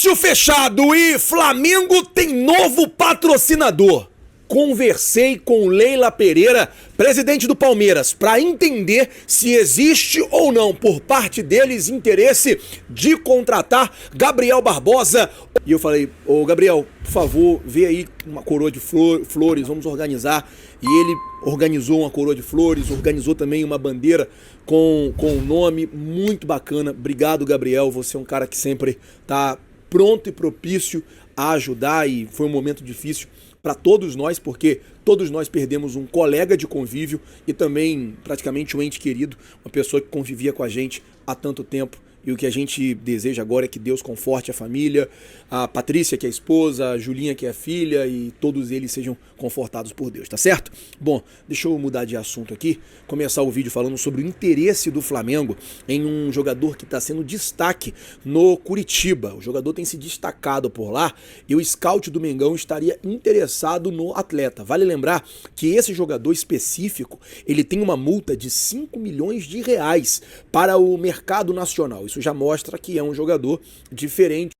Negócio fechado e Flamengo tem novo patrocinador. Conversei com Leila Pereira, presidente do Palmeiras, para entender se existe ou não por parte deles interesse de contratar Gabriel Barbosa. E eu falei, ô Gabriel, por favor, vê aí uma coroa de flores, vamos organizar. E ele organizou uma coroa de flores, organizou também uma bandeira com um nome muito bacana. Obrigado, Gabriel, você é um cara que sempre tá pronto e propício a ajudar, e foi um momento difícil para todos nós, porque todos nós perdemos um colega de convívio e também praticamente um ente querido, uma pessoa que convivia com a gente há tanto tempo. E o que a gente deseja agora é que Deus conforte a família, a Patrícia, que é a esposa, a Julinha, que é a filha, e todos eles sejam confortados por Deus, tá certo? Bom, deixa eu mudar de assunto aqui, começar o vídeo falando sobre o interesse do Flamengo em um jogador que está sendo destaque no Curitiba. O jogador tem se destacado por lá e o scout do Mengão estaria interessado no atleta. Vale lembrar que esse jogador específico, ele tem uma multa de 5 milhões de reais para o mercado nacional. Isso já mostra que é um jogador diferente.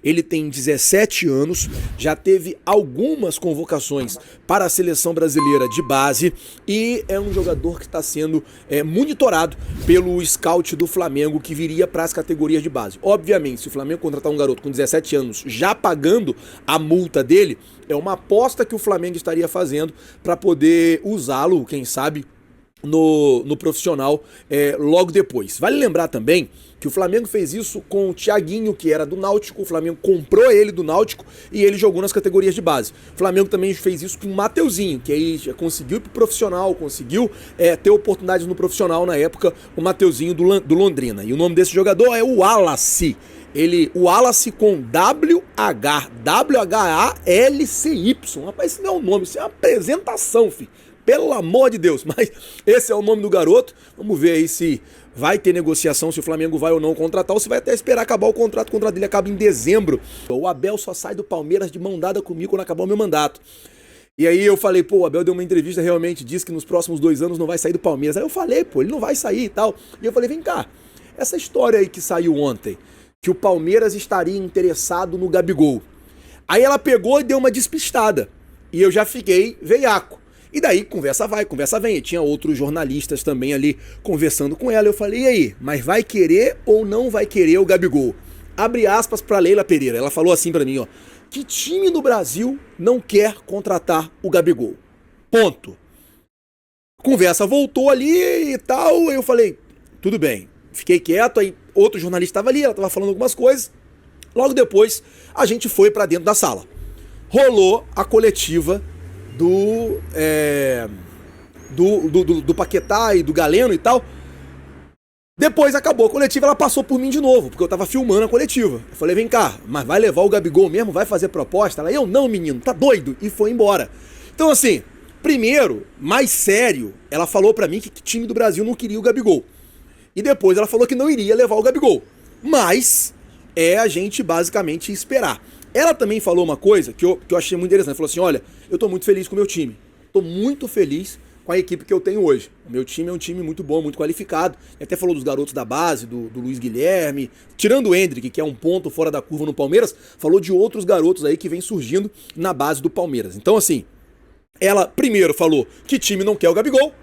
Ele tem 17 anos, já teve algumas convocações para a seleção brasileira de base e é um jogador que está sendo monitorado pelo scout do Flamengo, que viria para as categorias de base. Obviamente, se o Flamengo contratar um garoto com 17 anos já pagando a multa dele, é uma aposta que o Flamengo estaria fazendo para poder usá-lo, quem sabe, no profissional logo depois. Vale lembrar também que o Flamengo fez isso com o Thiaguinho, que era do Náutico. O Flamengo comprou ele do Náutico e ele jogou nas categorias de base. O Flamengo também fez isso com o Mateuzinho, que aí já conseguiu ir pro profissional, conseguiu ter oportunidades no profissional na época, o Mateuzinho do Londrina. E o nome desse jogador é o Wallace. O Wallace com W-H-A-L-C-Y. Rapaz, isso não é um nome, isso é uma apresentação, filho. Pelo amor de Deus, mas esse é o nome do garoto. Vamos ver aí se vai ter negociação, se o Flamengo vai ou não contratar, ou se vai até esperar acabar o contrato dele acaba em dezembro. O Abel só sai do Palmeiras de mão dada comigo quando acabar o meu mandato. E aí eu falei, pô, o Abel deu uma entrevista, realmente disse que nos próximos 2 anos não vai sair do Palmeiras. Aí eu falei, pô, ele não vai sair e tal. E eu falei, vem cá, essa história aí que saiu ontem, que o Palmeiras estaria interessado no Gabigol. Aí ela pegou e deu uma despistada. E eu já fiquei veiaco. E daí, conversa vai, conversa vem. E tinha outros jornalistas também ali conversando com ela. Eu falei, e aí, mas vai querer ou não vai querer o Gabigol? Abre aspas pra Leila Pereira. Ela falou assim pra mim, ó. Que time no Brasil não quer contratar o Gabigol? Ponto. Conversa voltou ali e tal. Eu falei, tudo bem. Fiquei quieto, aí outro jornalista estava ali, ela estava falando algumas coisas. Logo depois, a gente foi pra dentro da sala. Rolou a coletiva do Paquetá e do Galeno e tal. Depois acabou a coletiva, ela passou por mim de novo, porque eu tava filmando a coletiva. Eu falei, vem cá, mas vai levar o Gabigol mesmo? Vai fazer proposta? Ela, eu não, menino, tá doido? E foi embora. Então assim, primeiro, mais sério, ela falou pra mim que o time do Brasil não queria o Gabigol. E depois ela falou que não iria levar o Gabigol. Mas a gente basicamente esperar. Ela também falou uma coisa que eu achei muito interessante. Ela falou assim, olha, eu tô muito feliz com o meu time. Tô muito feliz com a equipe que eu tenho hoje. O meu time é um time muito bom, muito qualificado. E até falou dos garotos da base, do Luiz Guilherme. Tirando o Endrick, que é um ponto fora da curva no Palmeiras, falou de outros garotos aí que vem surgindo na base do Palmeiras. Então assim, ela primeiro falou que time não quer o Gabigol.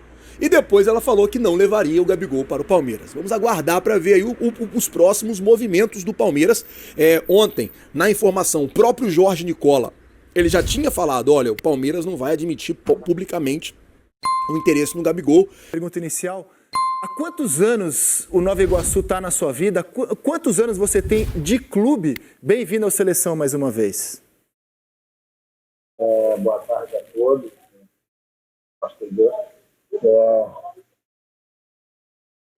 E depois ela falou que não levaria o Gabigol para o Palmeiras. Vamos aguardar para ver aí os próximos movimentos do Palmeiras. Ontem, na informação, o próprio Jorge Nicola, ele já tinha falado, olha, o Palmeiras não vai admitir publicamente o interesse no Gabigol. Pergunta inicial, há quantos anos o Nova Iguaçu está na sua vida? Quantos anos você tem de clube? Bem-vindo ao Seleção mais uma vez. Boa tarde a todos. Eu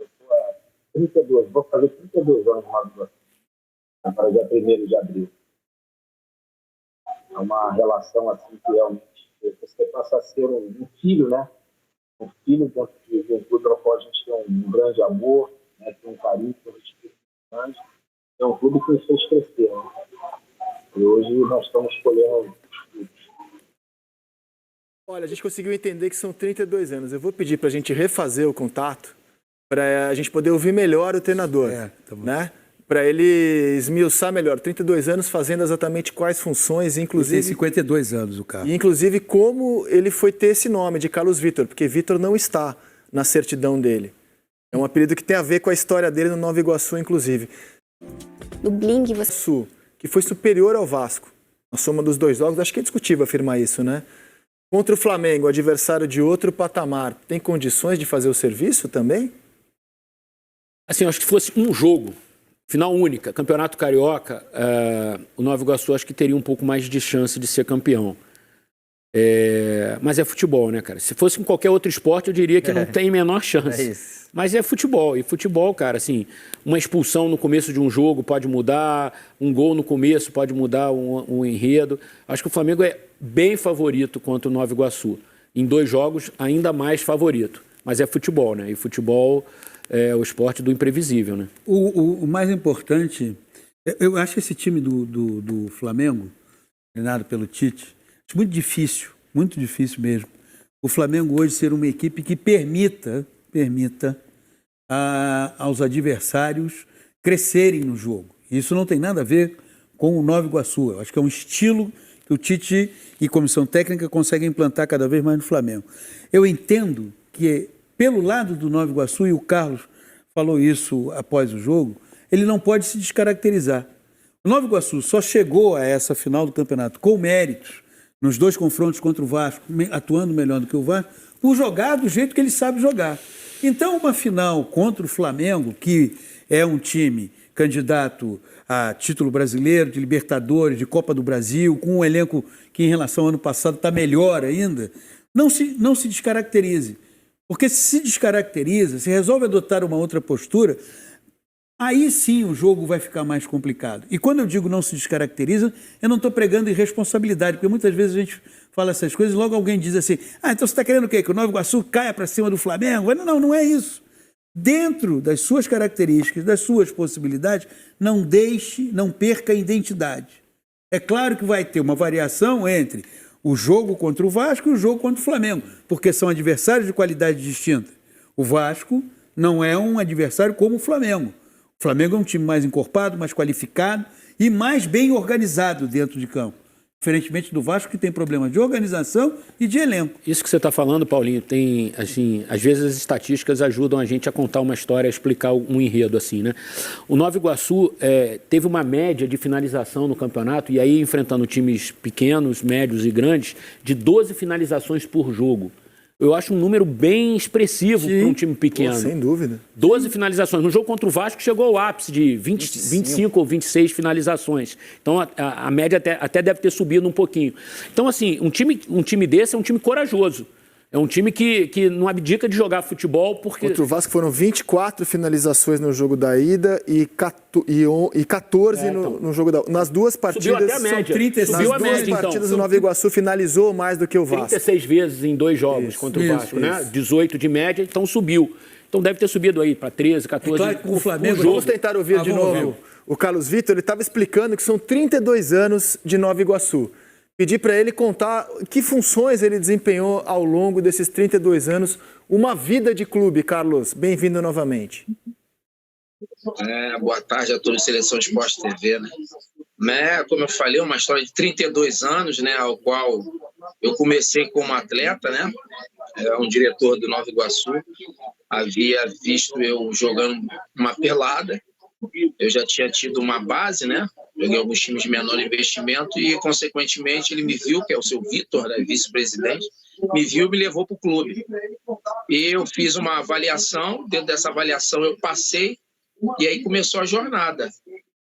estou há 32, vou fazer 32 anos de Nova Iguaçu, para dia 1º de abril. É uma relação assim que realmente você passa a ser um filho, né? Um filho dentro de um clube ao qual a gente tem um grande amor, né? Tem um carinho, tem um respeito grande. É um clube que nos fez crescer, né? E hoje nós estamos colhendo os frutos. Olha, a gente conseguiu entender que são 32 anos. Eu vou pedir para a gente refazer o contato para a gente poder ouvir melhor o treinador, né? para ele esmiuçar melhor. 32 anos fazendo exatamente quais funções, inclusive... Tem 52 anos o Carlos. E inclusive como ele foi ter esse nome de Carlos Vitor, porque Vitor não está na certidão dele. É um apelido que tem a ver com a história dele no Nova Iguaçu, inclusive. No Bling, você... Que foi superior ao Vasco. A soma dos dois jogos, acho que é discutível afirmar isso, né? Contra o Flamengo, adversário de outro patamar, tem condições de fazer o serviço também? Assim, acho que se fosse um jogo, final única, Campeonato Carioca, o Nova Iguaçu acho que teria um pouco mais de chance de ser campeão. Mas é futebol, né, cara? Se fosse em qualquer outro esporte, eu diria que não tem menor chance. É isso. Mas é futebol. E futebol, cara, assim, uma expulsão no começo de um jogo pode mudar, um gol no começo pode mudar um enredo. Acho que o Flamengo é bem favorito contra o Nova Iguaçu. Em 2 jogos, ainda mais favorito. Mas é futebol, né? E futebol é o esporte do imprevisível, né? O mais importante, eu acho esse time do Flamengo, treinado pelo Tite, acho muito difícil mesmo. O Flamengo hoje ser uma equipe que permita aos adversários crescerem no jogo. Isso não tem nada a ver com o Nova Iguaçu. Eu acho que é um estilo que o Tite e comissão técnica conseguem implantar cada vez mais no Flamengo. Eu entendo que, pelo lado do Nova Iguaçu, e o Carlos falou isso após o jogo, ele não pode se descaracterizar. O Nova Iguaçu só chegou a essa final do campeonato com méritos, nos 2 confrontos contra o Vasco, atuando melhor do que o Vasco, por jogar do jeito que ele sabe jogar. Então, uma final contra o Flamengo, que é um time candidato a título brasileiro, de Libertadores, de Copa do Brasil, com um elenco que em relação ao ano passado está melhor ainda, não se descaracterize. Porque se descaracteriza, se resolve adotar uma outra postura, aí sim o jogo vai ficar mais complicado. E quando eu digo não se descaracteriza, eu não estou pregando irresponsabilidade, porque muitas vezes a gente fala essas coisas e logo alguém diz assim, então você está querendo o quê? Que o Nova Iguaçu caia para cima do Flamengo? Não é isso. Dentro das suas características, das suas possibilidades, não perca a identidade. É claro que vai ter uma variação entre o jogo contra o Vasco e o jogo contra o Flamengo, porque são adversários de qualidade distinta. O Vasco não é um adversário como o Flamengo. O Flamengo é um time mais encorpado, mais qualificado e mais bem organizado dentro de campo. Diferentemente do Vasco, que tem problemas de organização e de elenco. Isso que você está falando, Paulinho, tem, assim, às vezes as estatísticas ajudam a gente a contar uma história, a explicar um enredo, assim, né? O Nova Iguaçu teve uma média de finalização no campeonato, e aí enfrentando times pequenos, médios e grandes, de 12 finalizações por jogo. Eu acho um número bem expressivo para um time pequeno. Sem dúvida. 12 finalizações. No jogo contra o Vasco chegou ao ápice de 25 ou 26 finalizações. Então a média até deve ter subido um pouquinho. Então, assim, um time desse é um time corajoso. É um time que não abdica de jogar futebol porque... Contra o Vasco foram 24 finalizações no jogo da ida e 14 no jogo da... Nas 2 partidas... Subiu até a média. Subiu a média, então. Nas 2 partidas o Nova Iguaçu finalizou mais do que o Vasco. 36 vezes em 2 jogos contra o Vasco, né? 18 de média, então subiu. Então deve ter subido aí para 13, 14... Claro que com o Flamengo... Vamos tentar ouvir de novo o Carlos Vitor. Ele estava explicando que são 32 anos de Nova Iguaçu. Pedi para ele contar que funções ele desempenhou ao longo desses 32 anos. Uma vida de clube, Carlos. Bem-vindo novamente. Boa tarde a todos, Seleção Esporte TV, né? Como eu falei, uma história de 32 anos, né? Ao qual eu comecei como atleta, né? Um diretor do Nova Iguaçu havia visto eu jogando uma pelada. Eu já tinha tido uma base, né? Joguei alguns times de menor investimento e, consequentemente, ele me viu, que é o seu Vitor, né, vice-presidente, me viu e me levou para o clube. E eu fiz uma avaliação, dentro dessa avaliação eu passei e aí começou a jornada.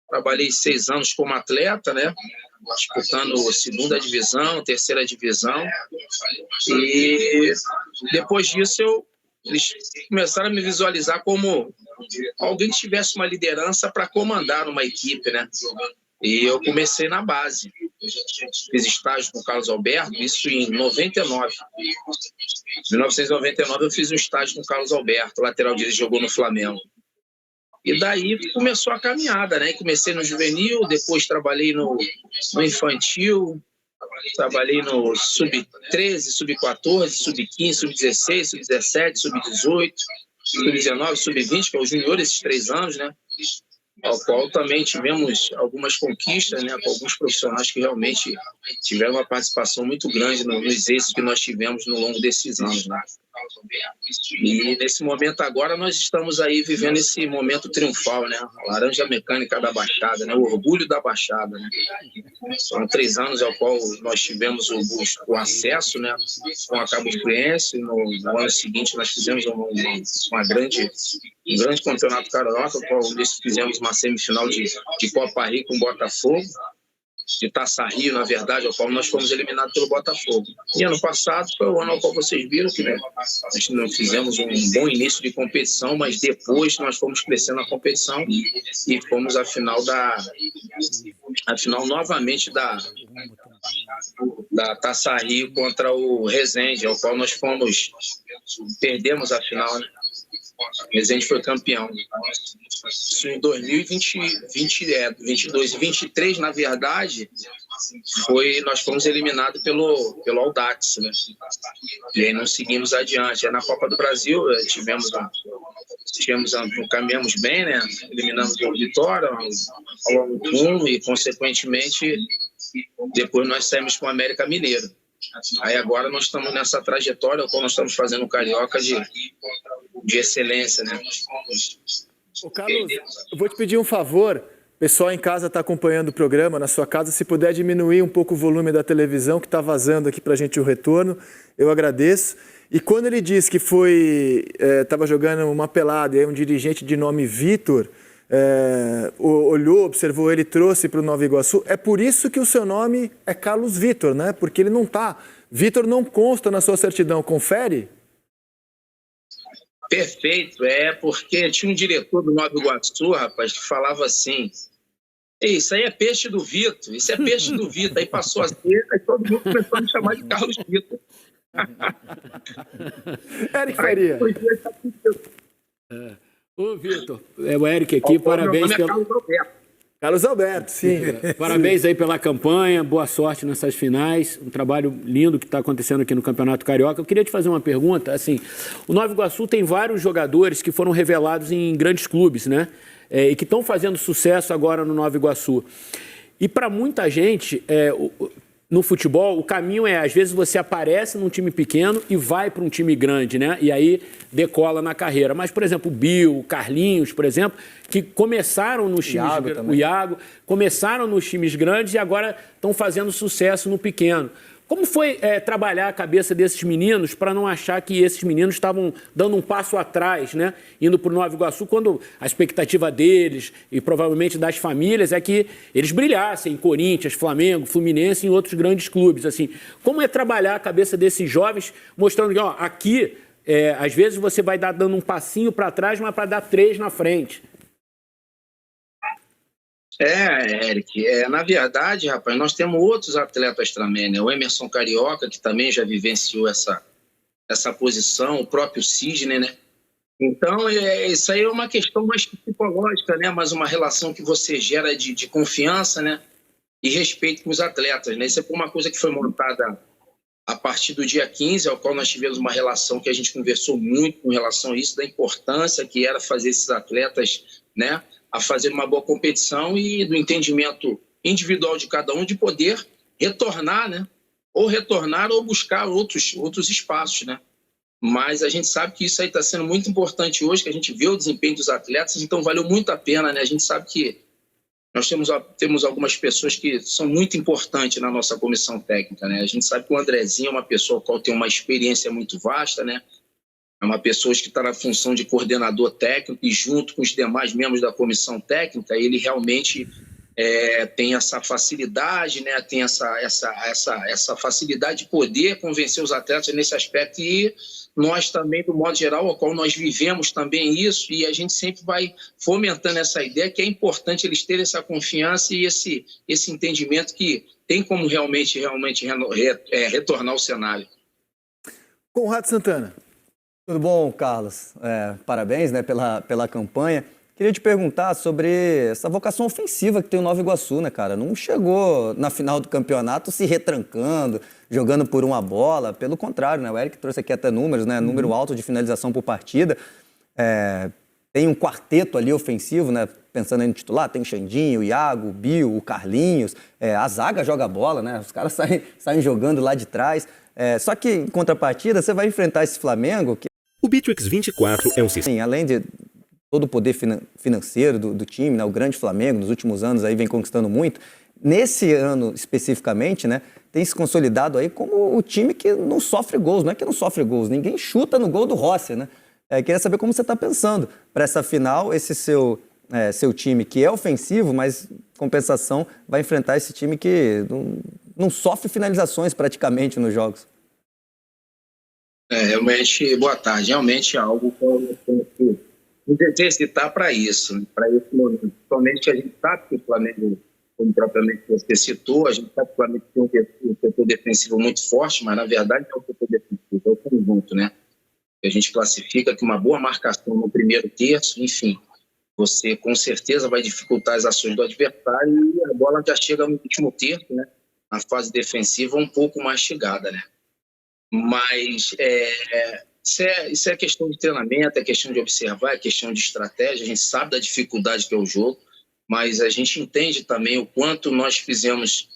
Trabalhei 6 anos como atleta, né? Disputando 2ª divisão, 3ª divisão. E depois disso eles começaram a me visualizar como alguém que tivesse uma liderança para comandar uma equipe, né? E eu comecei na base. Fiz estágio com o Carlos Alberto, isso em 99. Em 1999 eu fiz um estágio com o Carlos Alberto, lateral direito, jogou no Flamengo. E daí começou a caminhada, né? Comecei no juvenil, depois trabalhei no infantil, trabalhei no sub-13, sub-14, sub-15, sub-16, sub-17, sub-18, sub-19, sub-20, que é o junior, esses 3 anos, né? ao qual também tivemos algumas conquistas, né, com alguns profissionais que realmente tiveram uma participação muito grande nos êxitos que nós tivemos no longo desses anos, né? E nesse momento agora nós estamos aí vivendo esse momento triunfal, né? A laranja mecânica da Baixada, né? O orgulho da Baixada, né? São 3 anos ao qual nós tivemos o acesso, né? Com a Cabo Friense. No ano seguinte nós fizemos um grande campeonato carioca, ao qual fizemos uma semifinal de Copa Rio com o Botafogo, de Taça Rio, na verdade, ao qual nós fomos eliminados pelo Botafogo. E ano passado foi o ano ao qual vocês viram que, né, nós não fizemos um bom início de competição, mas depois nós fomos crescendo na competição e fomos à final novamente da Taça Rio contra o Resende, ao qual nós perdemos a final, né? O Resende foi campeão. Isso em 2022 e 2023, na verdade, nós fomos eliminados pelo Audax, né? E aí não seguimos adiante. Aí na Copa do Brasil caminhamos bem, né? Eliminamos o Vitória ao Antuno e, consequentemente, depois nós saímos com o América Mineiro. Aí agora nós estamos nessa trajetória, qual nós estamos fazendo o Carioca de excelência, né? Ô Carlos, eu vou te pedir um favor. O pessoal em casa está acompanhando o programa, na sua casa, se puder diminuir um pouco o volume da televisão, que está vazando aqui para a gente o retorno, eu agradeço. E quando ele disse que estava jogando uma pelada e aí um dirigente de nome Vitor olhou, observou ele, trouxe para o Nova Iguaçu, é por isso que o seu nome é Carlos Vitor, né? Porque ele não está. Vitor não consta na sua certidão, confere? Perfeito, porque tinha um diretor do Nova Iguaçu, rapaz, que falava assim: isso aí é peixe do Vitor, isso é peixe do Vitor. Aí passou a ser, aí todo mundo começou a me chamar de Carlos Vitor. Eric Faria. Ô, Vitor, é o Eric aqui, parabéns pelo... Carlos Alberto, sim. Parabéns aí pela campanha, boa sorte nessas finais, um trabalho lindo que está acontecendo aqui no Campeonato Carioca. Eu queria te fazer uma pergunta, assim, o Nova Iguaçu tem vários jogadores que foram revelados em grandes clubes, né? E que estão fazendo sucesso agora no Nova Iguaçu. E para muita gente, no futebol, o caminho às vezes você aparece num time pequeno e vai para um time grande, né? E aí decola na carreira. Mas, por exemplo, o Bill, o Carlinhos, por exemplo, que começaram nos times... O Iago, começaram nos times grandes e agora estão fazendo sucesso no pequeno. Como foi trabalhar a cabeça desses meninos para não achar que esses meninos estavam dando um passo atrás, né? Indo para o Nova Iguaçu, quando a expectativa deles e provavelmente das famílias é que eles brilhassem em Corinthians, Flamengo, Fluminense e em outros grandes clubes. Assim, como é trabalhar a cabeça desses jovens, mostrando que aqui, às vezes você vai dando um passinho para trás, mas para dar 3 na frente. Eric, na verdade, rapaz, nós temos outros atletas também, né? O Emerson Carioca, que também já vivenciou essa posição, o próprio Sidney, né? Então, isso aí é uma questão mais psicológica, né? Mas uma relação que você gera de confiança, né? E respeito com os atletas, né? Isso é uma coisa que foi montada a partir do dia 15, ao qual nós tivemos uma relação que a gente conversou muito com relação a isso, da importância que era fazer esses atletas, né, a fazer uma boa competição e do entendimento individual de cada um de poder retornar, né, ou buscar outros espaços, né. Mas a gente sabe que isso aí está sendo muito importante hoje, que a gente vê o desempenho dos atletas, então valeu muito a pena, né. A gente sabe que nós temos algumas pessoas que são muito importantes na nossa comissão técnica, né? A gente sabe que o Andrezinho é uma pessoa que tem uma experiência muito vasta, né? É uma pessoa que está na função de coordenador técnico e junto com os demais membros da comissão técnica, ele realmente tem essa facilidade, né? Tem essa facilidade de poder convencer os atletas nesse aspecto e nós também, do modo geral, ao qual nós vivemos também isso, e a gente sempre vai fomentando essa ideia que é importante eles terem essa confiança e esse entendimento que tem como realmente retornar ao cenário. Conrado Santana. Tudo bom, Carlos? Parabéns, né, pela campanha. Queria te perguntar sobre essa vocação ofensiva que tem o Nova Iguaçu, né, cara? Não chegou na final do campeonato se retrancando, jogando por uma bola. Pelo contrário, né? O Eric trouxe aqui até números, né? Número alto de finalização por partida. tem um quarteto ali ofensivo, né? Pensando aí no titular, tem o Xandinho, o Iago, o Bill, o Carlinhos, a zaga joga bola, né? Os caras saem jogando lá de trás. Só que, em contrapartida, você vai enfrentar esse Flamengo que... O Bitrix 24 é um sistema... Sim, além de todo o poder financeiro do time, né? O grande Flamengo, nos últimos anos, aí vem conquistando muito. Nesse ano, especificamente, né? Tem se consolidado aí como o time que não sofre gols. Não é que não sofre gols, ninguém chuta no gol do Rossi, né? Queria saber como você está pensando para essa final, esse seu time que é ofensivo, mas, compensação, vai enfrentar esse time que não sofre finalizações praticamente nos jogos. Realmente, boa tarde. Realmente é algo que eu tenho que me exercitar para isso, né? Para esse momento. Principalmente a gente sabe que o Flamengo, como propriamente você citou, a gente sabe que o Flamengo tem um setor defensivo muito forte, mas na verdade é o setor defensivo, é o conjunto, né? A gente classifica que uma boa marcação no primeiro terço, enfim, você com certeza vai dificultar as ações do adversário e a bola já chega no último terço, né? A fase defensiva um pouco mastigada, né? Mas isso é questão de treinamento, é questão de observar, é questão de estratégia. A gente sabe da dificuldade que é o jogo, mas a gente entende também o quanto nós fizemos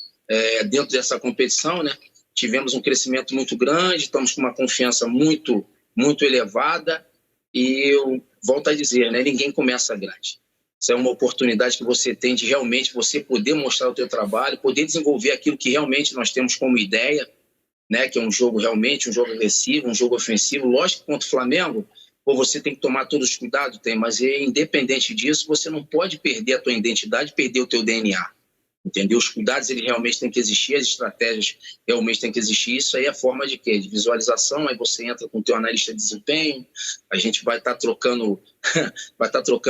dentro dessa competição, né? Tivemos um crescimento muito grande, estamos com uma confiança muito elevada e eu volto a dizer, né? Ninguém começa grande. Isso é uma oportunidade que você tem de realmente você poder mostrar o teu trabalho, poder desenvolver aquilo que realmente nós temos como ideia, né? Que é um jogo realmente, um jogo agressivo, um jogo ofensivo. Lógico que contra o Flamengo, você tem que tomar todos os cuidados, mas independente disso, você não pode perder a tua identidade, perder o teu DNA. Entendeu? Os cuidados eles realmente têm que existir, as estratégias realmente têm que existir. Isso aí é a forma de quê? De visualização. Aí você entra com o teu analista de desempenho, a gente vai estar trocando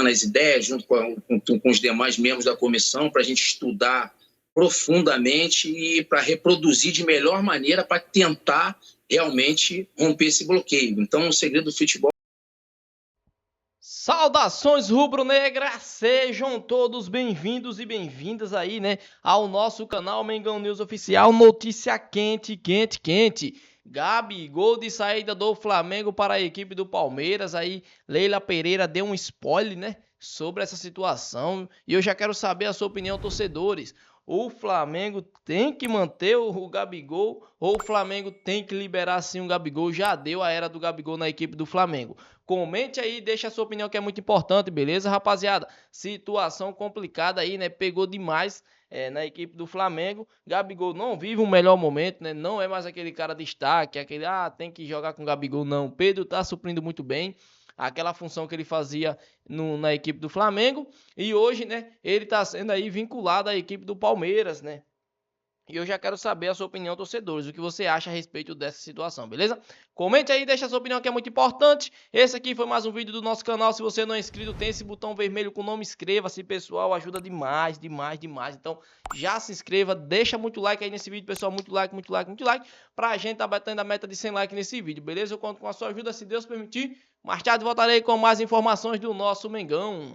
as ideias junto com os demais membros da comissão para a gente estudar profundamente e para reproduzir de melhor maneira para tentar realmente romper esse bloqueio. Então, o segredo do futebol. Saudações rubro-negras, sejam todos bem-vindos e bem-vindas aí, né, ao nosso canal Mengão News Oficial. Notícia quente, quente, quente. Gabigol de saída do Flamengo para a equipe do Palmeiras. Aí Leila Pereira deu um spoiler, né, sobre essa situação. E eu já quero saber a sua opinião, torcedores. O Flamengo tem que manter o Gabigol ou o Flamengo tem que liberar sim o Gabigol? Já deu a era do Gabigol na equipe do Flamengo. Comente aí, deixa a sua opinião que é muito importante, beleza, rapaziada? Situação complicada aí, né? Pegou demais na equipe do Flamengo. Gabigol não vive um melhor momento, né? Não é mais aquele cara de destaque, aquele, tem que jogar com o Gabigol, não. Pedro tá suprindo muito bem aquela função que ele fazia na equipe do Flamengo. E hoje, né, ele tá sendo aí vinculado à equipe do Palmeiras, né? E eu já quero saber a sua opinião, torcedores. O que você acha a respeito dessa situação, beleza? Comente aí, deixa a sua opinião que é muito importante. Esse aqui foi mais um vídeo do nosso canal. Se você não é inscrito, tem esse botão vermelho com o nome. Inscreva-se, pessoal. Ajuda demais, demais, demais. Então, já se inscreva. Deixa muito like aí nesse vídeo, pessoal. Muito like, muito like, muito like. Pra gente tá batendo a meta de 100 likes nesse vídeo, beleza? Eu conto com a sua ajuda, se Deus permitir. Mais tarde voltarei com mais informações do nosso Mengão.